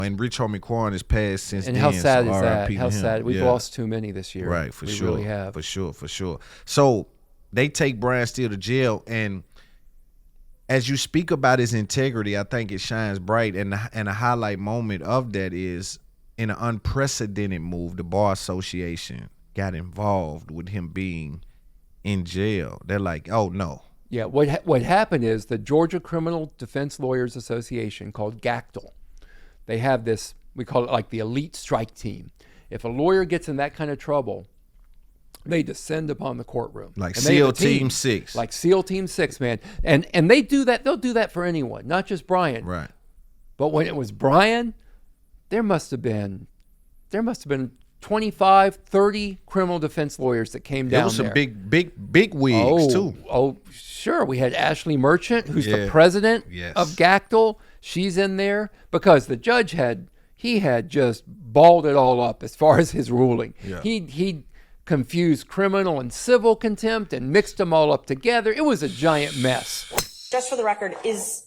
And Rich Homie Quan is passed since And then. how sad so is that? RIP How to him. sad. We've Yeah. lost too many this year. Right, for we sure. Really have. For sure. So they take Brian Steele to jail, and as you speak about his integrity, I think it shines bright. And a highlight moment of that is in an unprecedented move, the Bar Association got involved with him being in jail. They're like, oh no. Yeah, what happened is the Georgia Criminal Defense Lawyers Association, called GACTL, they have this, we call it like the elite strike team. If a lawyer gets in that kind of trouble, they descend upon the courtroom. Like And they have SEAL a team, Team 6. Like SEAL Team 6, man. And they do that, they'll do that for anyone, not just Brian. Right. But when it was Brian, there must have been 25, 30 criminal defense lawyers that came down There was some big wigs too. Oh, sure. We had Ashley Merchant, who's the Yeah. president Yes. of GACTL. She's in there because the judge had just balled it all up as far as his ruling. Yeah. He confused criminal and civil contempt and mixed them all up together. It was a giant mess. Just for the record, is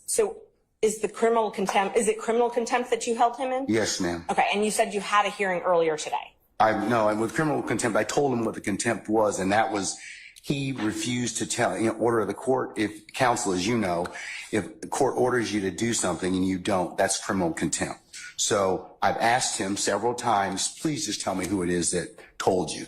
it criminal contempt that you held him in? Yes, ma'am. Okay, and you said you had a hearing earlier today. No, and with criminal contempt, I told him what the contempt was, and that was he refused to tell, order the court, if counsel, as you know, if the court orders you to do something and you don't, that's criminal contempt. So I've asked him several times, please just tell me who it is that told you.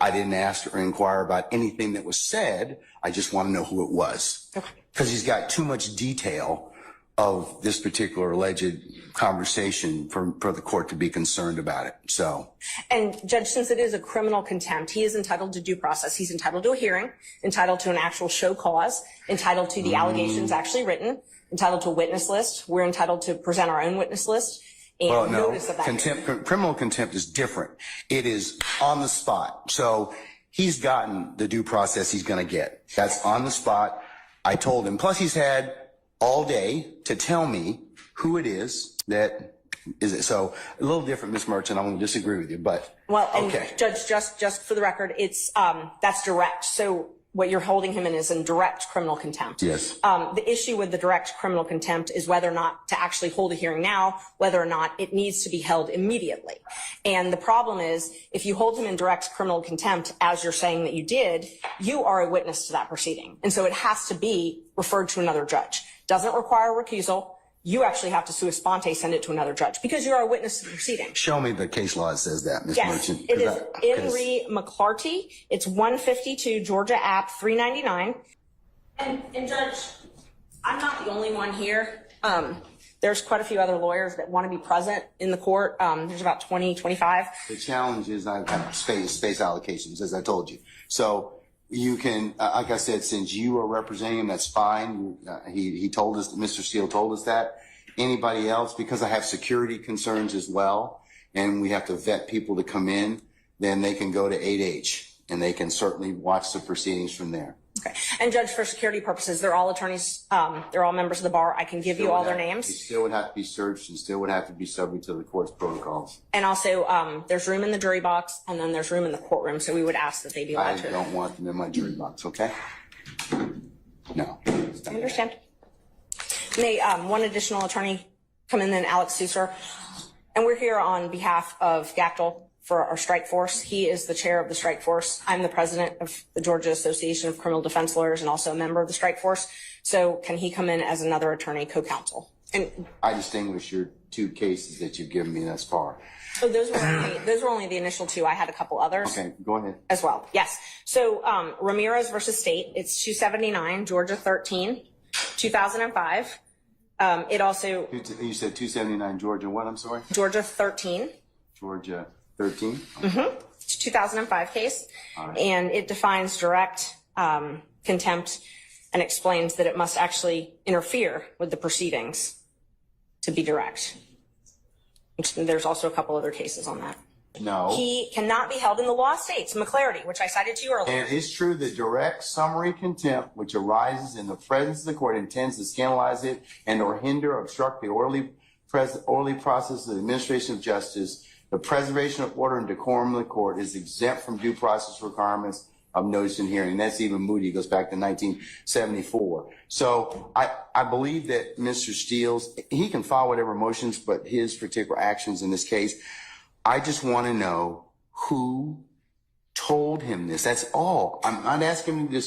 I didn't ask or inquire about anything that was said. I just want to know who it was. Okay. Because he's got too much detail of this particular alleged conversation for the court to be concerned about it. So. And Judge, since it is a criminal contempt, he is entitled to due process. He's entitled to a hearing, entitled to an actual show cause, entitled to the allegations actually written, entitled to a witness list. We're entitled to present our own witness list. And Well, no, notice of that. criminal contempt is different. It is on the spot. So he's gotten the due process he's going to get. That's on the spot. I told him. Plus, he's had all day to tell me who it is that is it. So a little different, Ms. Merchant. I'm going to disagree with you, but Well, and okay. Judge, just for the record, it's that's direct. So what you're holding him in is in direct criminal contempt. Yes. The issue with the direct criminal contempt is whether or not to actually hold a hearing now, whether or not it needs to be held immediately. And the problem is, if you hold him in direct criminal contempt, as you're saying that you did, you are a witness to that proceeding. And so it has to be referred to another judge. Doesn't require recusal. You actually have to sua sponte send it to another judge because you are a witness to the proceeding. Show me the case law that says that, Ms. Yes, Merchant. it is Henry McClarty. It's 152 Georgia App 399. And Judge, I'm not the only one here. There's quite a few other lawyers that want to be present in the court. There's about 20, 25. The challenge is I have space allocations, as I told you. So you can, like I said, since you are representing him, that's fine. He told us, Mr. Steele told us that. Anybody else, because I have security concerns as well, and we have to vet people to come in, then they can go to 8H, and they can certainly watch the proceedings from there. Okay. And Judge, for security purposes, they're all attorneys. They're all members of the bar. I can give you all their names. He still would have to be searched and still would have to be subject to the court's protocols. And also, there's room in the jury box, and then there's room in the courtroom. So we would ask that they be allowed I to. don't want them in my jury box, okay? No. I understand. May one additional attorney come in, then Alex Susser. And we're here on behalf of GACTL for our strike force. He is the chair of the strike force. I'm the president of the Georgia Association of Criminal Defense Lawyers and also a member of the strike force. So can he come in as another attorney co-counsel? And I distinguish your two cases that you've given me thus far. so those were only the initial two. I had a couple others. Okay, go ahead. As well. Yes. So Ramirez versus State, it's 279, Georgia 13, 2005. It also You said 279 Georgia what, I'm sorry? Georgia 13. Georgia 13? Mm-hmm. It's a 2005 case. Right. And it defines direct contempt and explains that it must actually interfere with the proceedings to be direct. There's also a couple other cases on that. No. He cannot be held in the law states, McClarty, which I cited to you earlier. And it's true that direct summary contempt, which arises in the presence of the court, intends to scandalize it and or hinder or obstruct the orderly process of the administration of justice. The preservation of order and decorum of the court is exempt from due process requirements of notice and hearing. And that's even Moody. It goes back to 1974. So I believe that Mr. Steele's, he can file whatever motions, but his particular actions in this case, I just want to know who told him this. That's all. I'm not asking him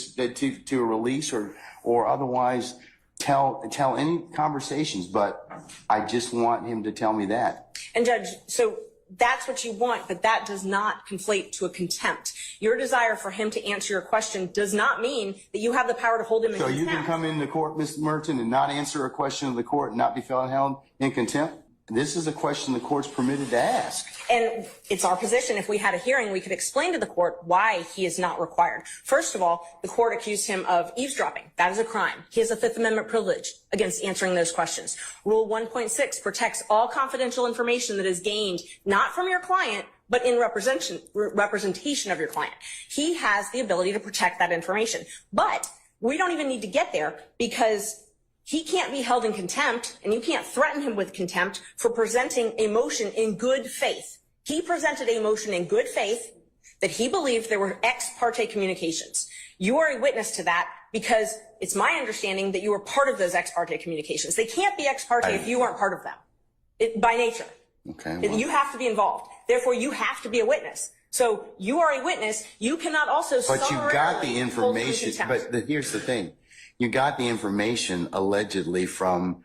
to release or otherwise tell any conversations, but I just want him to tell me that. And Judge, so that's what you want, but that does not conflate to a contempt. Your desire for him to answer your question does not mean that you have the power to hold him in So contempt. you can come into court, Mr. Merton, and not answer a question of the court and not be held in contempt? This is a question the court's permitted to ask. And it's our position, if we had a hearing, we could explain to the court why he is not required. First of all, the court accused him of eavesdropping. That is a crime. He has a Fifth Amendment privilege against answering those questions. Rule 1.6 protects all confidential information that is gained not from your client, but in representation of your client. He has the ability to protect that information. But we don't even need to get there because he can't be held in contempt, and you can't threaten him with contempt for presenting a motion in good faith. He presented a motion in good faith that he believed there were ex parte communications. You are a witness to that because it's my understanding that you were part of those ex parte communications. They can't be ex parte if you weren't part of them, by nature. Okay. Well, you have to be involved. Therefore, you have to be a witness. So you are a witness. You cannot also but you got the summarily hold him in information. contempt. But here's the thing. You got the information allegedly from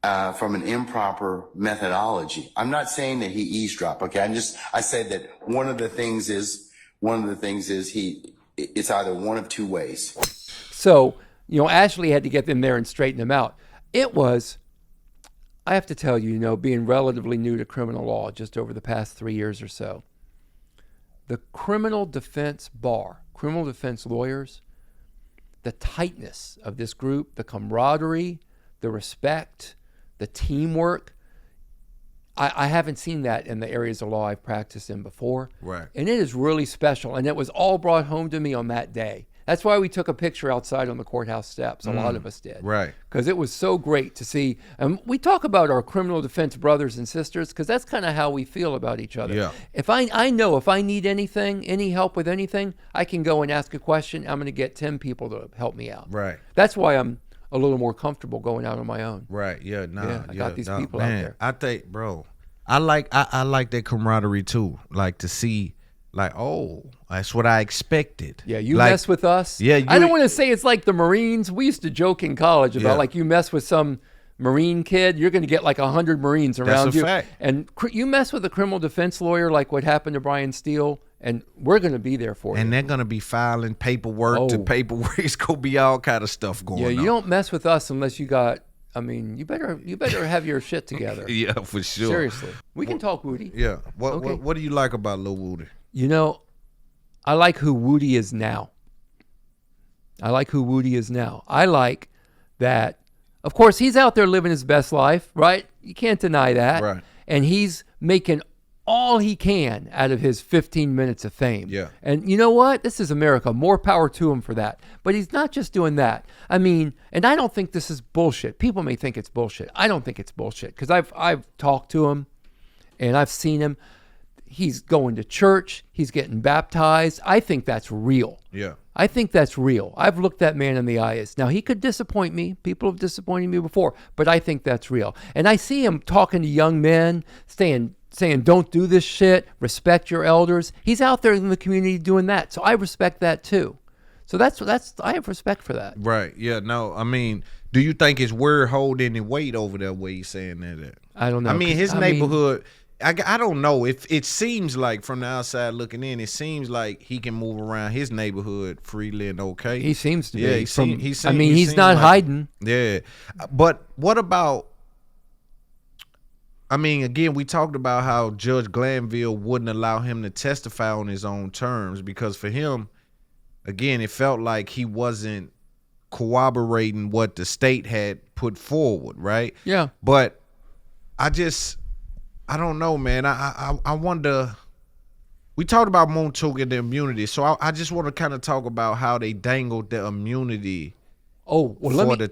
an improper methodology. I'm not saying that he eavesdropped. Okay. I said that one of the things is it's either one of two ways. So, Ashley had to get them there and straighten them out. It was, I have to tell you, being relatively new to criminal law just over the past 3 years or so, the criminal defense bar, criminal defense lawyers, the tightness of this group, the camaraderie, the respect, the teamwork. I haven't seen that in the areas of law I've practiced in before. Right. And it is really special. And it was all brought home to me on that day. That's why we took a picture outside on the courthouse steps. A lot of us did. Right. Because it was so great to see. And we talk about our criminal defense brothers and sisters because that's kind of how we feel about each other. Yeah. If I know if I need anything, any help with anything, I can go and ask a question. I'm going to get 10 people to help me out. Right. That's why I'm a little more comfortable going out on my own. Right. Yeah. Nah. I got these people out there. I think, bro, I like that camaraderie too. Like to see, like, oh, that's what I expected. Yeah, you like, mess with us. Yeah. I don't want to say it's like the Marines. We used to joke in college about like you mess with some Marine kid, you're going to get like 100 Marines around That's a you. fact. And you mess with a criminal defense lawyer like what happened to Brian Steele, and we're going to be there for you. And they're going to be filing paperwork to paperwork. It's going to be all kind of stuff going on. Yeah, you don't mess with us unless you got, you better have your shit together. Yeah, for sure. Seriously. We can talk, Woody. Yeah. Okay. What do you like about Lil Woody? I like who Woody is now. I like that, of course, he's out there living his best life, right? You can't deny that. Right. And he's making all he can out of his 15 minutes of fame. Yeah. And you know what? This is America. More power to him for that. But he's not just doing that. And I don't think this is bullshit. People may think it's bullshit. I don't think it's bullshit because I've talked to him and I've seen him. He's going to church. He's getting baptized. I think that's real. Yeah. I think that's real. I've looked that man in the eyes. Now, he could disappoint me. People have disappointed me before, but I think that's real. And I see him talking to young men, saying, don't do this shit, respect your elders. He's out there in the community doing that. So I respect that too. So I have respect for that. Right. Yeah. No, do you think his word hold any weight over there where he's saying that? I don't know. His neighborhood, I don't know. If it seems like from the outside looking in, it seems like he can move around his neighborhood freely and okay. He seems to be. Yeah, he's not hiding. Yeah. But what about, again, we talked about how Judge Glanville wouldn't allow him to testify on his own terms because for him, again, it felt like he wasn't corroborating what the state had put forward, right? Yeah. But I don't know, man. I wonder. We talked about Montauk and the immunity, so I just want to kind of talk about how they dangled the immunity for the